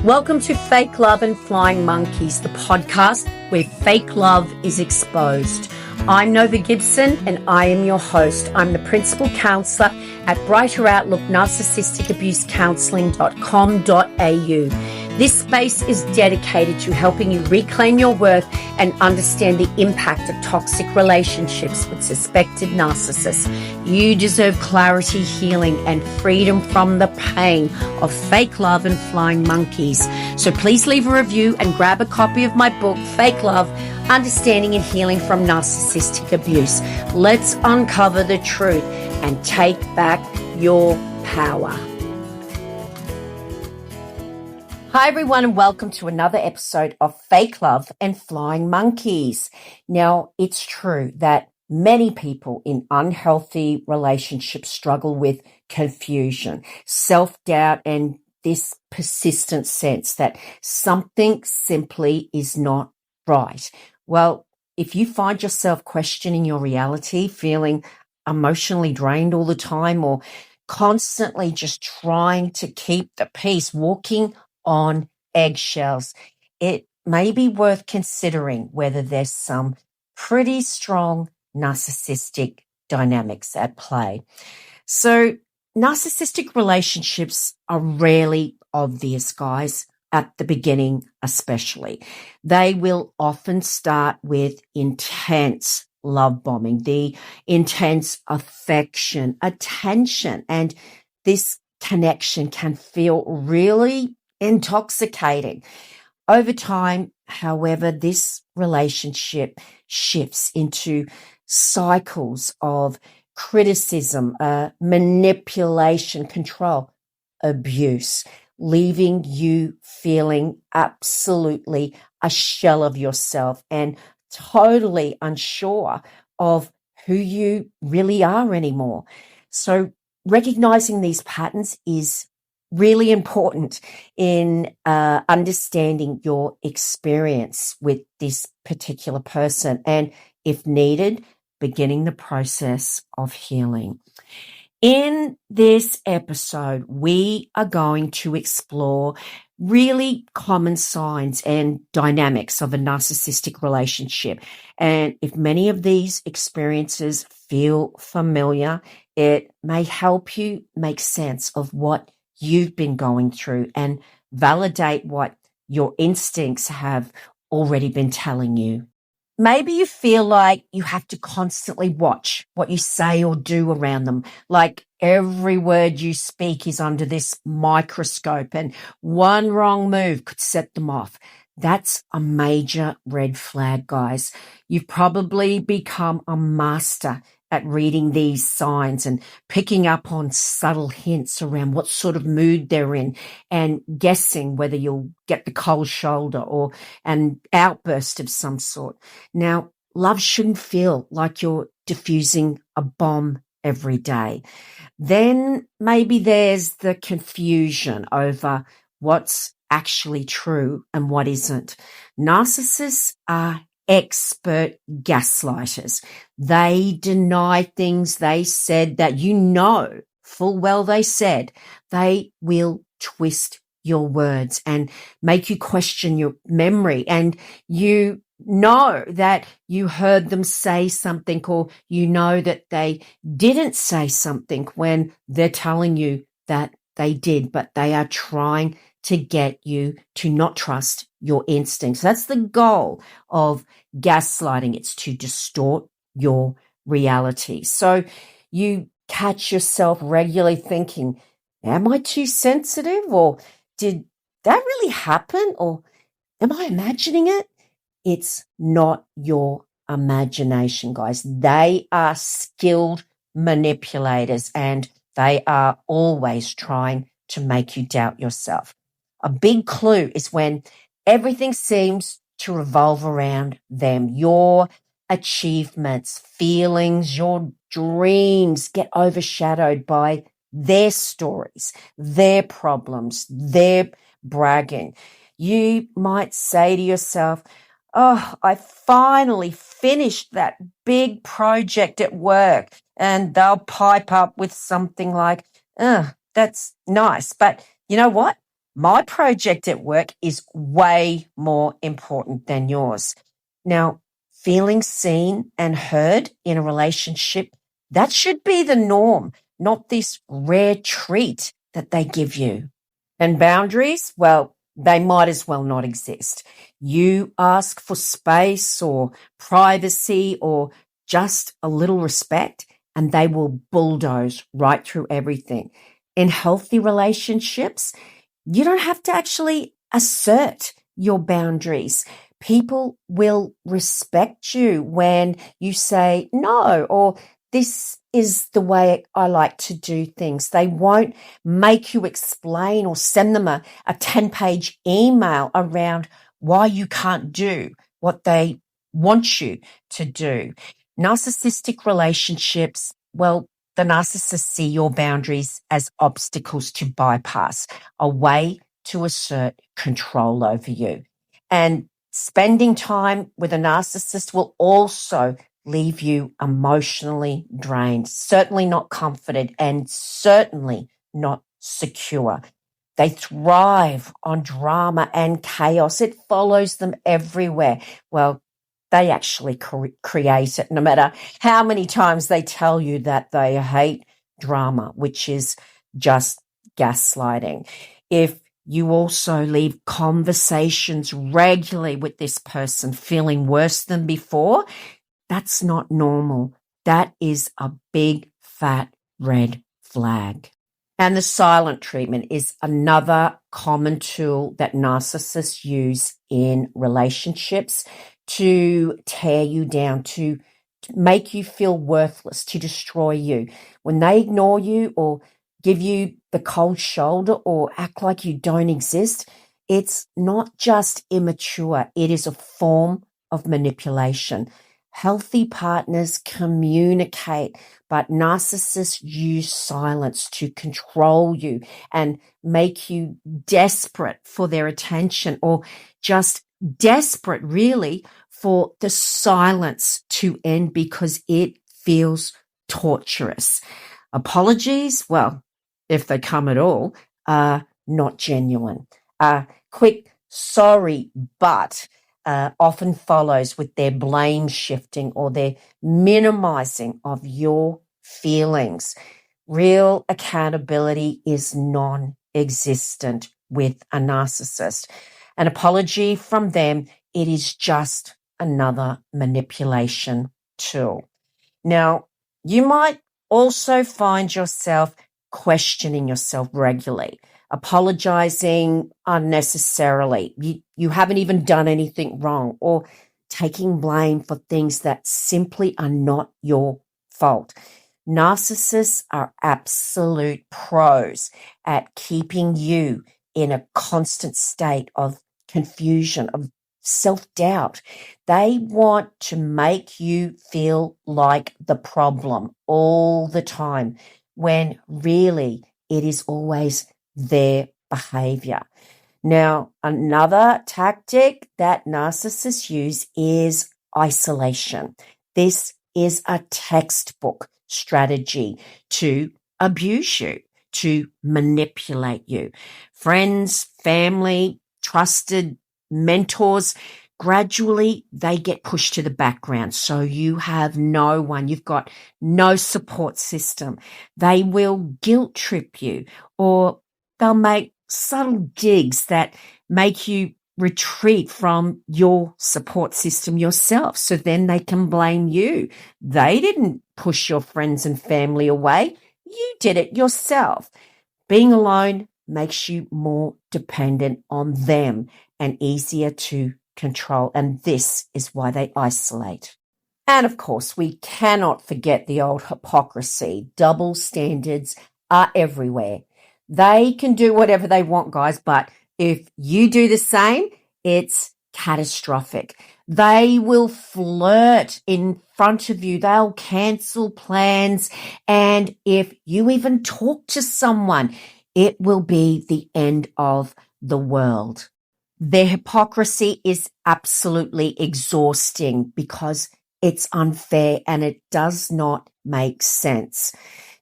Welcome to Fake Love and Flying Monkeys, the podcast where fake love is exposed. I'm Nova Gibson and I am your host. I'm the principal counsellor at Brighter Outlook Narcissistic Abuse Counselling.com.au. This space is dedicated to helping you reclaim your worth and understand the impact of toxic relationships with suspected narcissists. You deserve clarity, healing, and freedom from the pain of fake love and flying monkeys. So please leave a review and grab a copy of my book, Fake Love, Understanding and Healing from Narcissistic Abuse. Let's uncover the truth and take back your power. Hi everyone and welcome to another episode of Fake Love and Flying Monkeys. Now, it's true that many people in unhealthy relationships struggle with confusion, self-doubt, and this persistent sense that something simply is not right. Well, if you find yourself questioning your reality, feeling emotionally drained all the time, or constantly just trying to keep the peace, walking on eggshells, it may be worth considering whether there's some pretty strong narcissistic dynamics at play. So narcissistic relationships are rarely obvious, guys, at the beginning especially. They will often start with intense love bombing, the intense affection, attention, and this connection can feel really intoxicating. Over time, however, this relationship shifts into cycles of criticism, manipulation, control, abuse, leaving you feeling absolutely a shell of yourself and totally unsure of who you really are anymore. So recognizing these patterns is really important in understanding your experience with this particular person and, if needed, beginning the process of healing. In this episode, we are going to explore really common signs and dynamics of a narcissistic relationship. And if many of these experiences feel familiar, it may help you make sense of what you've been going through and validate what your instincts have already been telling you. Maybe you feel like you have to constantly watch what you say or do around them, like every word you speak is under this microscope and one wrong move could set them off. That's a major red flag, guys. You've probably become a master at reading these signs and picking up on subtle hints around what sort of mood they're in and guessing whether you'll get the cold shoulder or an outburst of some sort. Now, love shouldn't feel like you're diffusing a bomb every day. Then maybe there's the confusion over what's actually true and what isn't. Narcissists are expert gaslighters. They deny things they said that you know full well they said. They will twist your words and make you question your memory, and you know that you heard them say something, or you know that they didn't say something when they're telling you that they did, but they are trying to get you to not trust your instincts. That's the goal of gaslighting. It's to distort your reality. So you catch yourself regularly thinking, am I too sensitive? Or did that really happen? Or am I imagining it? It's not your imagination, guys. They are skilled manipulators and they are always trying to make you doubt yourself. A big clue is when everything seems to revolve around them. Your achievements, feelings, your dreams get overshadowed by their stories, their problems, their bragging. You might say to yourself, oh, I finally finished that big project at work. And they'll pipe up with something like, oh, that's nice. But you know what? my project at work is way more important than yours. Now, feeling seen and heard in a relationship, that should be the norm, not this rare treat that they give you. And boundaries, well, they might as well not exist. You ask for space or privacy or just a little respect, and they will bulldoze right through everything. In healthy relationships, you don't have to actually assert your boundaries. People will respect you when you say no, or this is the way I like to do things. They won't make you explain or send them a 10-page email around why you can't do what they want you to do. Narcissistic relationships, well, the narcissists see your boundaries as obstacles to bypass, a way to assert control over you. And spending time with a narcissist will also leave you emotionally drained, certainly not comforted, and certainly not secure. They thrive on drama and chaos. It follows them everywhere. Well, they actually create it, no matter how many times they tell you that they hate drama, which is just gaslighting. If you also leave conversations regularly with this person feeling worse than before, that's not normal. That is a big, fat, red flag. And the silent treatment is another common tool that narcissists use in relationships to tear you down, to make you feel worthless, to destroy you. When they ignore you or give you the cold shoulder or act like you don't exist, it's not just immature. It is a form of manipulation. Healthy partners communicate, but narcissists use silence to control you and make you desperate for their attention, or just desperate really for the silence to end because it feels torturous. Apologies, well, if they come at all, are not genuine. Quick sorry, but often follows with their blame shifting or their minimizing of your feelings. Real accountability is non-existent with a narcissist. An apology from them, it is just another manipulation tool. Now, you might also find yourself questioning yourself regularly, apologizing unnecessarily. You haven't even done anything wrong, or taking blame for things that simply are not your fault. Narcissists are absolute pros at keeping you in a constant state of confusion, of self-doubt. They want to make you feel like the problem all the time, when really it is always their behavior. Now, another tactic that narcissists use is isolation. This is a textbook strategy to abuse you, to manipulate you. Friends, family, trusted mentors, gradually they get pushed to the background. So you have no one, you've got no support system. They will guilt trip you, or they'll make subtle digs that make you retreat from your support system yourself. So then they can blame you. They didn't push your friends and family away. You did it yourself. Being alone makes you more dependent on them and easier to control. And this is why they isolate. And of course, we cannot forget the old hypocrisy. Double standards are everywhere. They can do whatever they want, guys, but if you do the same, it's catastrophic. They will flirt in front of you. They'll cancel plans. And if you even talk to someone, it will be the end of the world. Their hypocrisy is absolutely exhausting because it's unfair and it does not make sense.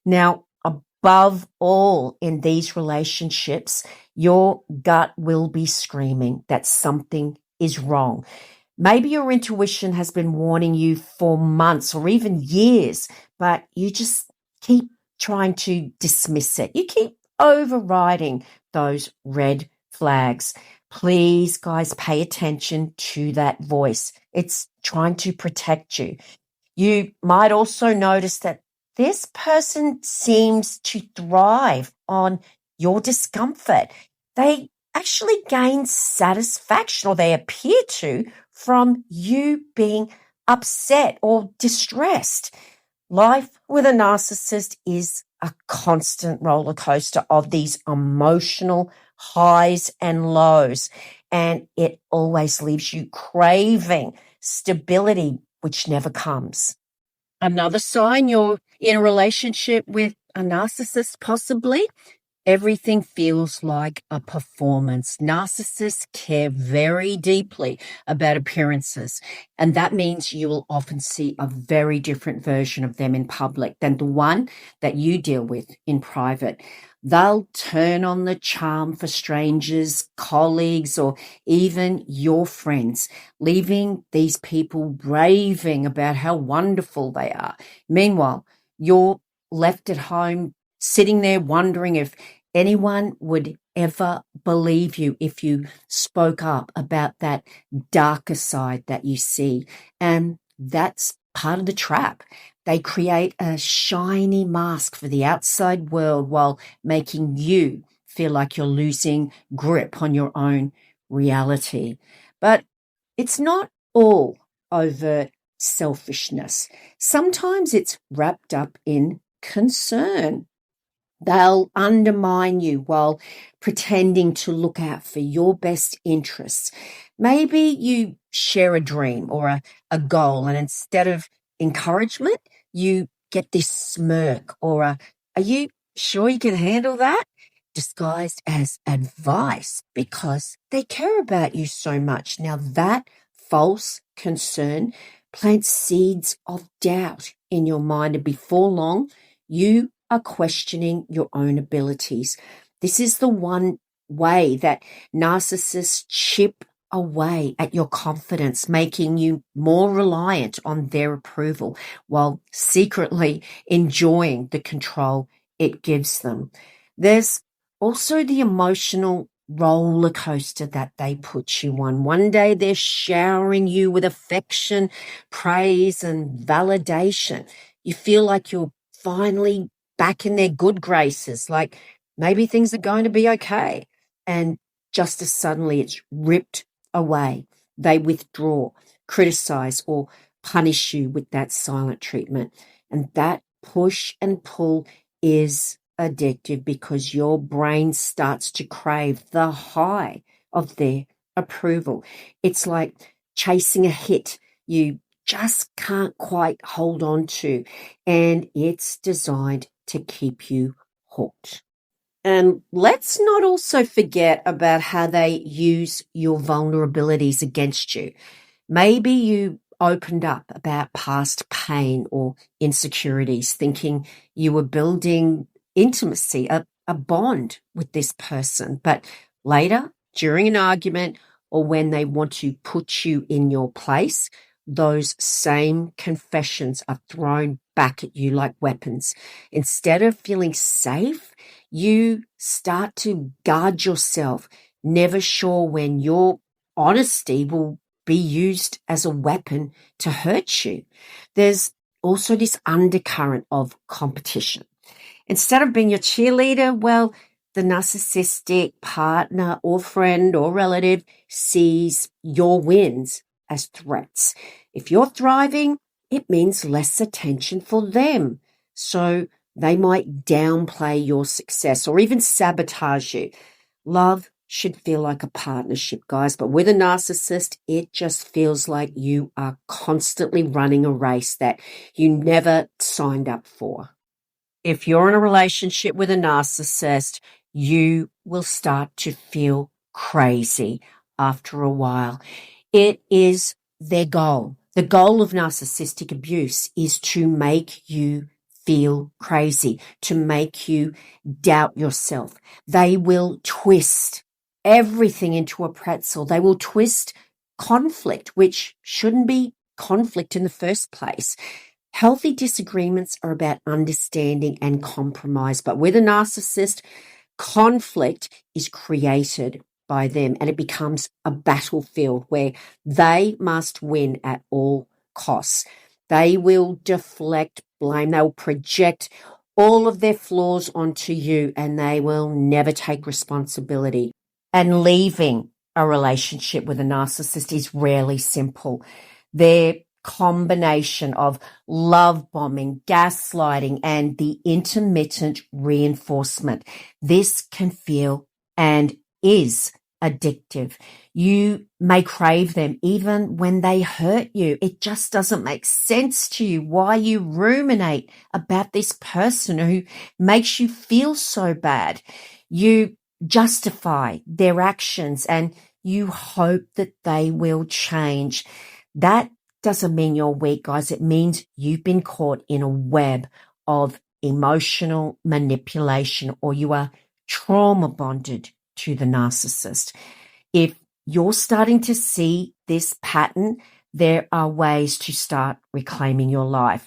Now, a above all in these relationships, your gut will be screaming that something is wrong. Maybe your intuition has been warning you for months or even years, but you just keep trying to dismiss it. You keep overriding those red flags. Please, guys, pay attention to that voice. It's trying to protect you. You might also notice that this person seems to thrive on your discomfort. They actually gain satisfaction, or they appear to, from you being upset or distressed. Life with a narcissist is a constant roller coaster of these emotional highs and lows, and it always leaves you craving stability, which never comes. Another sign you're in a relationship with a narcissist, possibly, everything feels like a performance. Narcissists care very deeply about appearances, and that means you will often see a very different version of them in public than the one that you deal with in private. They'll turn on the charm for strangers, colleagues, or even your friends, leaving these people raving about how wonderful they are. Meanwhile, you're left at home sitting there wondering if anyone would ever believe you if you spoke up about that darker side that you see. And that's part of the trap. They create a shiny mask for the outside world while making you feel like you're losing grip on your own reality. But it's not all overt selfishness. Sometimes it's wrapped up in concern. They'll undermine you while pretending to look out for your best interests. Maybe you share a dream or a goal, and instead of encouragement, you get this smirk or are you sure you can handle that? Disguised as advice because they care about you so much. Now that false concern plants seeds of doubt in your mind, and before long, you are questioning your own abilities. This is the one way that narcissists chip away at your confidence, making you more reliant on their approval while secretly enjoying the control it gives them. There's also the emotional roller coaster that they put you on. One day they're showering you with affection, praise, and validation. You feel like you're finally back in their good graces, like maybe things are going to be okay. And just as suddenly it's ripped away. They withdraw, criticize, or punish you with that silent treatment. And that push and pull is addictive because your brain starts to crave the high of their approval. It's like chasing a hit you just can't quite hold on to, and it's designed to keep you hooked. And let's not also forget about how they use your vulnerabilities against you. Maybe you opened up about past pain or insecurities, thinking you were building intimacy, a bond with this person. But later, during an argument or when they want to put you in your place, those same confessions are thrown back at you like weapons. Instead of feeling safe, you start to guard yourself, never sure when your honesty will be used as a weapon to hurt you. There's also this undercurrent of competition. Instead of being your cheerleader, well, the narcissistic partner or friend or relative sees your wins as threats. If you're thriving, it means less attention for them. So they might downplay your success or even sabotage you. Love should feel like a partnership, guys, but with a narcissist, it just feels like you are constantly running a race that you never signed up for. If you're in a relationship with a narcissist, you will start to feel crazy after a while. It is their goal. The goal of narcissistic abuse is to make you feel crazy, to make you doubt yourself. They will twist everything into a pretzel. They will twist conflict, which shouldn't be conflict in the first place. Healthy disagreements are about understanding and compromise, but with a narcissist, conflict is created by them and it becomes a battlefield where they must win at all costs. They will deflect blame. They'll project all of their flaws onto you and they will never take responsibility. And leaving a relationship with a narcissist is rarely simple. Their combination of love bombing, gaslighting, and the intermittent reinforcement. This can feel and is addictive. You may crave them even when they hurt you. It just doesn't make sense to you why you ruminate about this person who makes you feel so bad. You justify their actions and you hope that they will change. That doesn't mean you're weak, guys. It means you've been caught in a web of emotional manipulation or you are trauma bonded to the narcissist. If you're starting to see this pattern, there are ways to start reclaiming your life.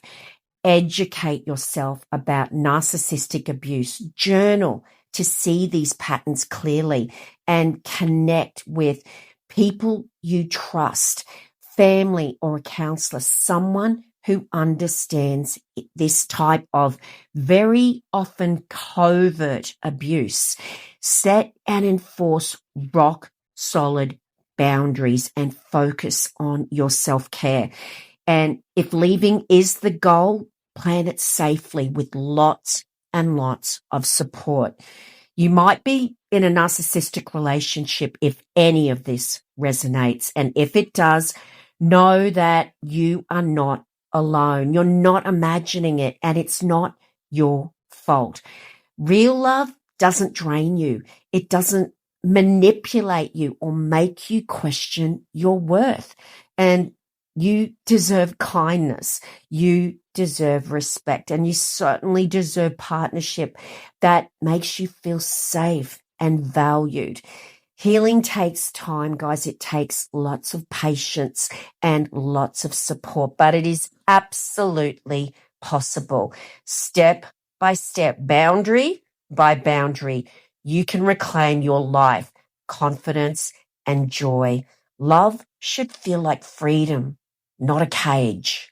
Educate yourself about narcissistic abuse. Journal to see these patterns clearly and connect with people you trust, family or a counselor, someone who understands this type of very often covert abuse. Set and enforce rock solid boundaries and focus on your self-care. And if leaving is the goal, plan it safely with lots and lots of support. You might be in a narcissistic relationship if any of this resonates. And if it does, know that you are not alone. You're not imagining it and it's not your fault. Real love doesn't drain you. It doesn't manipulate you or make you question your worth. And you deserve kindness. You deserve respect. And you certainly deserve partnership that makes you feel safe and valued. Healing takes time, guys. It takes lots of patience and lots of support, but it is absolutely possible. Step by step, boundary by boundary, you can reclaim your life, confidence, and joy. Love should feel like freedom, not a cage.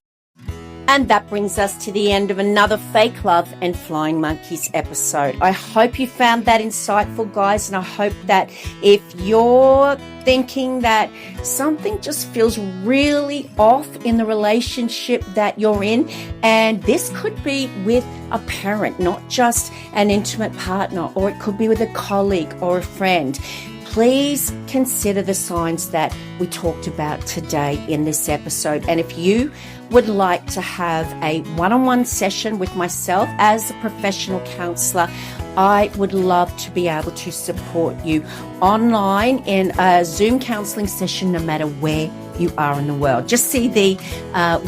And that brings us to the end of another Fake Love and Flying Monkeys episode. I hope you found that insightful, guys, and I hope that if you're thinking that something just feels really off in the relationship that you're in, and this could be with a parent, not just an intimate partner, or it could be with a colleague or a friend, please consider the signs that we talked about today in this episode. And if you would like to have a one-on-one session with myself as a professional counselor, I would love to be able to support you online in a Zoom counseling session, no matter where you are in the world. Just see the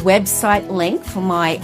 website link for my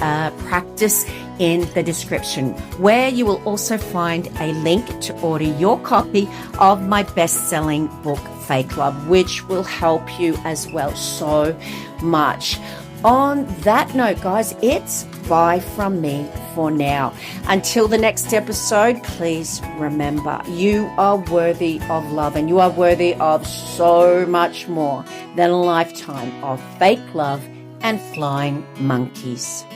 practice in the description, where you will also find a link to order your copy of my best-selling book, Fake Love, which will help you as well so much. On that note, guys, it's bye from me for now. Until the next episode, please remember, you are worthy of love and you are worthy of so much more than a lifetime of fake love and flying monkeys.